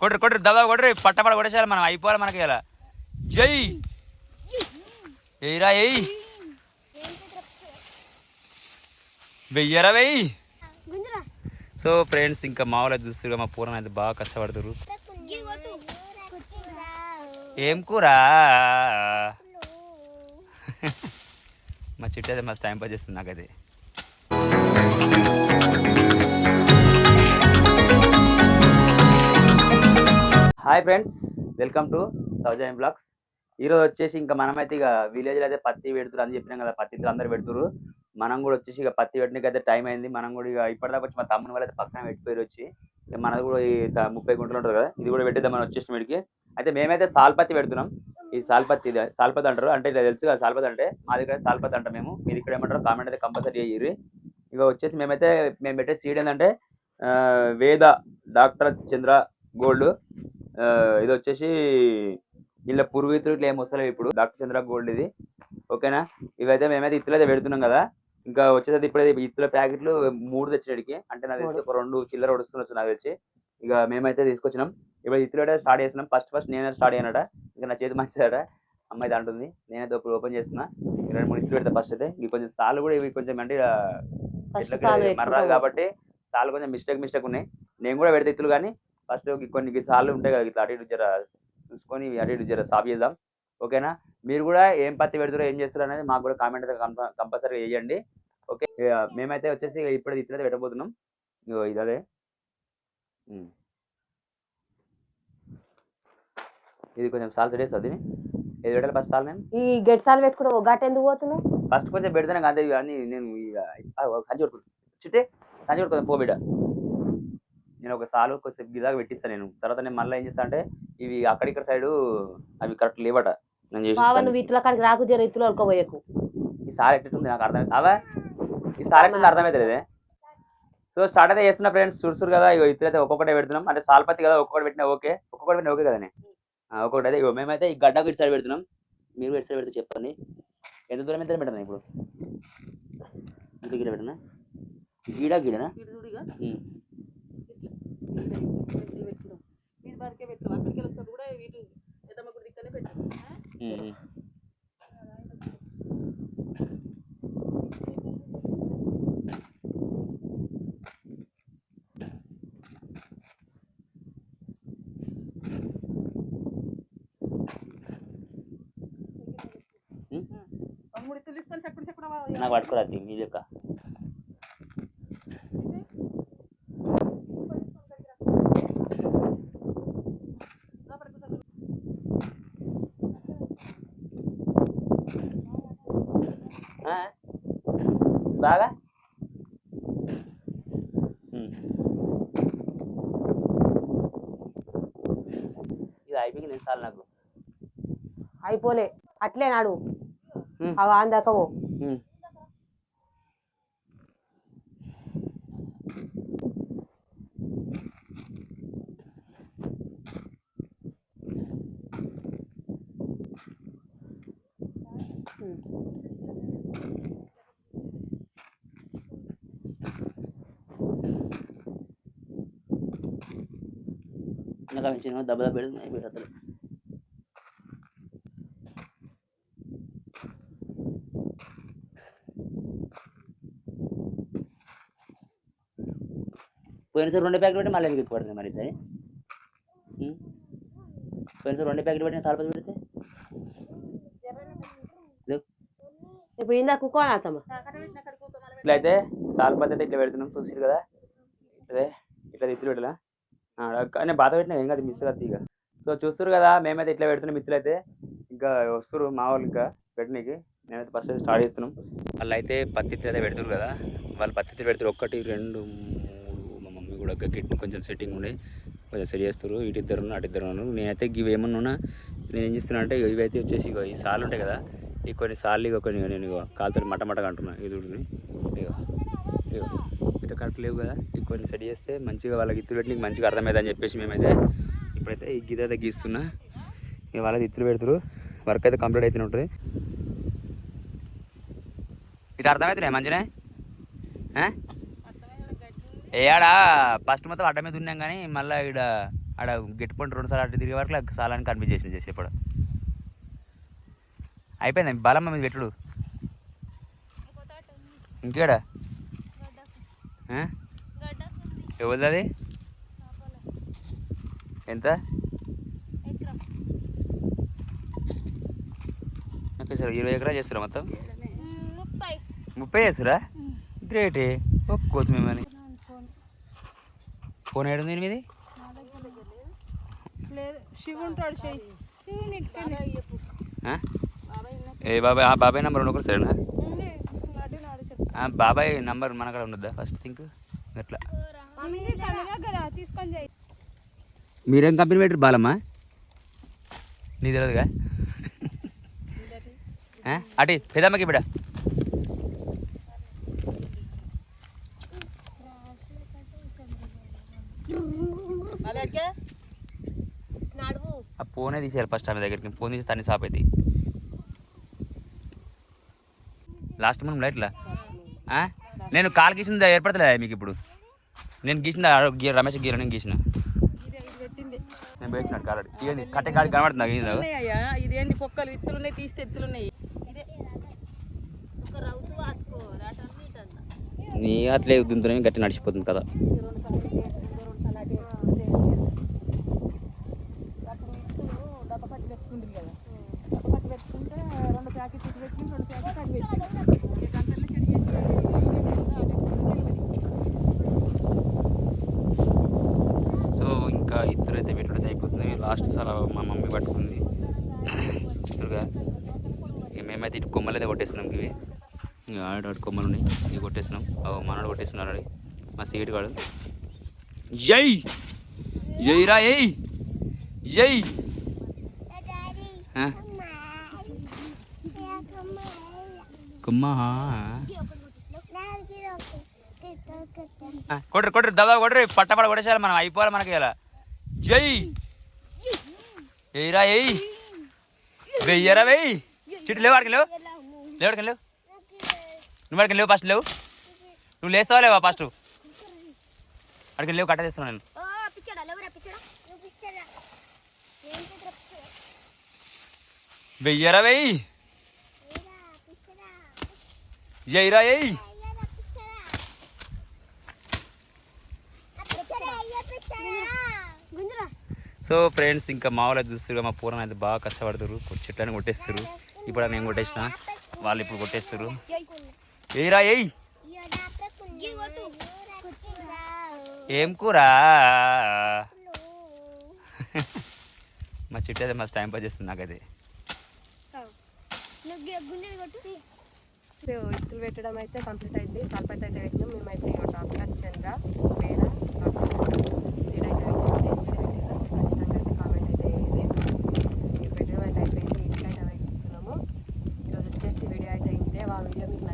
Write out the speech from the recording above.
కొట్రి కొట్రి దబా కొట్రి పట్టపడ కొట్టేసాలి మనం అయిపోవాలి మనకి ఇలా జై ఎయ్యరా ఎయ్యి వెయ్యరా వెయ్యి. సో ఫ్రెండ్స్ ఇంకా మా వాళ్ళు చూస్తారు మా పూర్వం అయితే బాగా కష్టపడుతున్నారు. ఏం కూర మా చిట్టు అయితే మస్తు టైం పాస్ చేస్తుంది నాకైతే. Hi friends, welcome to Soujanya blogs. ఈరోజు వచ్చేసి ఇంకా మనమైతే ఇక విలేజ్లో అయితే పత్తి పెడుతురు అని చెప్పినాం కదా, పత్తి అందరు పెడుతురు. మనం కూడా వచ్చేసి ఇక పత్తి పెట్టడానికి అయితే టైం అయింది. మనం కూడా ఇక ఇప్పటిదాకా వచ్చి మా తమ్ముని వాళ్ళు అయితే పక్కన పెట్టిపోయి వచ్చి ఇక మనది కూడా ఈ 30 గుంటలు ఉంటుంది కదా, ఇది కూడా పెట్టేద్దాం మనం వచ్చేసిన వీడికి. అయితే మేమైతే సాల్పత్తి పెడుతున్నాం. ఈ సాల్పత్తి అంటారు, అంటే ఇలా తెలుసు కదా సాల్పత్తి అంటే. మా దగ్గర సాల్పత్తి అంటాం మేము, మీ ఇక్కడ ఏమంటారు కామెంట్ అయితే కంపల్సరీ అయ్యి. ఇక వచ్చేసి మేము పెట్టే సీడ్ ఏంటంటే వేద డాక్టర్ చంద్ర గోల్డ్. ఇది వచ్చేసి ఇలా పురుగు ఇట్లా ఏమి వస్తలేవు ఇప్పుడు, డాక్టర్ చంద్ర గోల్డ్ ఇది. ఓకేనా, ఇవైతే మేమైతే ఇత్తులు అయితే పెడుతున్నాం కదా. ఇంకా వచ్చేసి ఇప్పుడైతే ఇత్తుల ప్యాకెట్లు 3 తెచ్చినడికి, అంటే నాకు తెలిసి ఒక 2 చిల్లర వడుస్తున్నచ్చు నాకు తెచ్చి. ఇక మేమైతే తీసుకొచ్చినాం. ఇప్పుడు ఇత్తులు అయితే స్టార్ట్ చేస్తున్నాం. ఫస్ట్ నేనే స్టార్ట్ అయ్యానట. ఇంకా నా చేతి మంచిదట అమ్మాయి అంటుంది. నేనైతే ఇప్పుడు ఓపెన్ చేస్తున్నా. 2-3 ఇత్తులు పెడతా ఫస్ట్ అయితే. ఇవి కొంచెం సార్లు కూడా ఇవి కొంచెం అంటే మర్రాదు కాబట్టి సార్లు కొంచెం మిస్టేక్ ఉన్నాయి. నేను కూడా పెడితే ఇత్తులు, కానీ ఫస్ట్ కొన్ని సార్లు ఉంటాయి కదా ఇట్లా అటు ఇటు జర చూసుకొని అటు ఇటు జర సాఫ్ చేద్దాం. ఓకేనా, మీరు కూడా ఏం పత్తి పెడతారో ఏం చేస్తారో అనేది మాకు కూడా కామెంట్ అయితే కంపల్సరీగా వేయండి. ఓకే, మేమైతే వచ్చేసి ఇప్పుడు ఇట్లయితే పెట్టబోతున్నాం. ఇదే ఇది కొంచెం సాల్ చెడేస్తుంది. ఇది పెట్టాలి ఫస్ట్ సాల్. నేను ఈ గెట్ సాల్ పెట్టుకుంటే గట్ ఎందుకు పోతున్నావు? ఫస్ట్ కొంచెం పెడితేనే అంతే. ఇవన్నీ నేను సంచి కొడుకుంటాను చుట్టే సంచి కొడుకుంటాను పోబిడ్డ. నేను ఒక సాలు కొంచెం గిదాగా పెట్టిస్తాను నేను. తర్వాత నేను మళ్ళీ ఏం చేస్తా అంటే ఇవి అక్కడిక్కడ సైడు అవి కరెక్ట్ లేవట. నేను నువ్వు ఇట్లా కాడికి రాకు, జర ఇత్తులు వడుకోబోయకు. ఈ సార్ ఎట్టుంది నాకు అర్థమైంది అవా, ఈ సార్ ఎట్టుంది అర్థమవుతుంది. సో స్టార్ట్ అయితే చేస్తున్నా ఫ్రెండ్స్, చూస్తున్నారు కదా. ఇక ఇత్తులు అయితే ఒక్కొక్కటే పెడుతున్నాం. అంటే సాల్పత్తి కదా, ఒక్కొక్కటి పెట్టినా ఓకే, ఒక్కొక్కటి పెట్టినా ఓకే కదనే. ఒక్కొక్కటి అయితే మేమైతే ఈ గడ్డకు ఇటు సైడ్ పెడుతున్నాం. మీరు ఇటు సైడ్ పెడితే చెప్పండి ఎంత దూరం ఎంత పెట్టాను ఇప్పుడు. ఇంత గిడ పెట్టినా గీడనా నాకు పట్టుకోరాదు మీ యొక్క. బాగా ఇది అయిపోయింది. నేను సార్ నాకు అయిపోలే అట్లే నాడు అందాకవో. ఇంకా చిన్న దెబ్బ పెడుతున్నాయి పెట్టదు. పోయినసారి 2 ప్యాకెట్ పెట్టి మళ్ళీ ఎందుకు ఎక్కువ పడుతుంది మరి సార్? పోయినసారి 2 ప్యాకెట్ పెట్టిన సాల్పత్తి పెడితే ఇప్పుడు ఇందా కుక్కోనా ఇట్లయితే సాల్పత్తి అయితే ఇట్లా పెడుతున్నాం. చూసారు కదా, అదే ఇట్లా ఇత్తులు పెట్టాలా. నేను బాధ పెట్టినా ఏం కాదు, మిస్ కదా ఇక. సో చూస్తారు కదా, మేమైతే ఇట్లా పెడుతున్నాం. మిత్రులు అయితే ఇంకా వస్తారు మా వాళ్ళు ఇంకా పెట్టడానికి. మేమైతే ఫస్ట్ అయితే స్టార్ట్ చేస్తున్నాం. వాళ్ళు అయితే పత్తి అయితే పెడుతున్నారు కదా, వాళ్ళు పత్తి పెడతారు. 1 2 3 మా మమ్మీ కూడా గిట్ కొంచెం సెట్టింగ్ ఉండే కొంచెం సెట్ చేస్తారు. ఇటు ఇద్దరు అటు ఇద్దరు. నేనైతే ఇవి ఏమన్నా నేను ఏం చేస్తున్నా అంటే ఇవైతే వచ్చేసి ఇక ఈ సార్లు ఉంటాయి కదా, ఈ కొన్ని సార్లు ఇక కొన్ని నేను ఇక కాలుతో మటమటగా అంటున్నాను. ఇది ఇక ఇక ఇట్లా కరెక్ట్ లేవు కదా, ఇక కొన్ని సెట్ చేస్తే మంచిగా వాళ్ళకి ఇత్తులు పెట్టి మంచిగా అర్థమవుతుందని చెప్పేసి మేమైతే ఇప్పుడైతే ఈ గీత అయితే గీస్తున్నా. ఇక వాళ్ళకి ఇత్తులు పెడతారు. వర్క్ అయితే కంప్లీట్ అయితేనే ఉంటుంది. ఇటు అర్థమవుతున్నాయి మంచిగా. ఏడా ఫస్ట్ మొత్తం అడ్డ మీద ఉన్నాం, కానీ మళ్ళీ ఇక్కడ ఆడ గట్టి పండు 2 సార్లు అటు తిరిగే వరకు సాలాన్ని కన్ఫ్యూజ్ చేసి ఇప్పుడు అయిపోయింది బలమ్మ మీద పెట్టుడు ఇంకేడా ఎవరిది అది ఎంత ఓకే సార్ 20 ఎకరాలు చేస్తారా మొత్తం 30 చేస్తురా గ్రేటే ఒప్పుకోవచ్చు మేమని ఫోన్ ఏడు దీని మీది ఏ బాబాయ్ బాబాయ్ నెంబర్ ఉండకూడదు సరేనా బాబాయ్ నంబర్ మన కాడ ఉండద్దా ఫస్ట్ థింక్ అట్లా మీరేం కంపెనీ పెట్టారు బాలమ్మా నీ తెలియదుగా అటు పెదమ్మకి బిడ ఆ ఫోనే తీసేయాలి ఫస్ట్ ఆమె దగ్గరికి ఫోన్ తీసి తన్ని సాప్ అవుతాయి లాస్ట్ మనం లైట్లా నేను కాలు గీసింది ఏర్పడతలే మీకు ఇప్పుడు నేను గీసిన రమేష్ గీర నేను గీసిన నేను వేసినాడు కాలు ఇదేంది కట్టే కాడికి కనబడుతుంది ఇదేంది పొక్కలు విత్తులున్నాయి తీస్తే ఎత్తులున్నాయి నీ అట్లే దుంతునే గట్టి నడిచిపోతుంది కదా సో ఇంకా ఇద్దరైతే పెట్టుడు అయిపోతుంది లాస్ట్ సార్ మా మమ్మీ పట్టుకుంది ఇద్దరుగా ఇక మేమైతే ఇటు కొమ్మలు అయితే కొట్టేస్తున్నాం ఇవి ఇంకా ఆడ కొమ్మలు ఉన్నాయి ఇవి కొట్టేస్తున్నాం మనోడు కొట్టేస్తున్నాడు మా సీటు కాడు జై జై రా ఏయ్ జై కొమ్మా కొట్టరు దబా కొట్టరు పట్టపడ కొట్టేసాలి మనం అయిపోవాలి మనకి ఇలా జై ఏయిరా ఏయ్ వెయ్యరా వెయ్యి చిట్టు లేవు అడికి లేవు లేవడికి లేవు నువ్వు అడికి లేవు ఫస్ట్ లేవు నువ్వు లేస్తావా లేవా ఫస్ట్ అడికి లేవు కట్ట చేస్తున్నావు నేను వెయ్యరా వెయ్యి జైరా ఏయ్ సో ఫ్రెండ్స్ ఇంకా మా వాళ్ళు చూస్తారు మా పూర్ణ అయితే బాగా కష్టపడతారు చెట్లని కొట్టేస్తారు ఇప్పుడు నేను కొట్టేసిన వాళ్ళు ఇప్పుడు కొట్టేస్తారు ఏరా ఏయ్ ఏం కూర మా చెట్టు అయితే మస్తు టైం పాస్ చేస్తుంది నాకైతే ఇత్తులు పెట్టడం అయితే కంప్లీట్ అయింది సల్పైతే అయితే పెట్టినాం మేమైతే డాక్టర్ చంద్ర వేద సీడ్ అయితే పెట్టింది సీడ్ పెట్టింది ఖచ్చితంగా అయితే కామెంట్ అయితే వేయండి పెట్టడం అయితే అయిపోయింది ఇంట్లో అయితే వెళ్తున్నాము ఈరోజు వచ్చేసి వీడియో అయితే ఇంతే ఆ వీడియో మీకు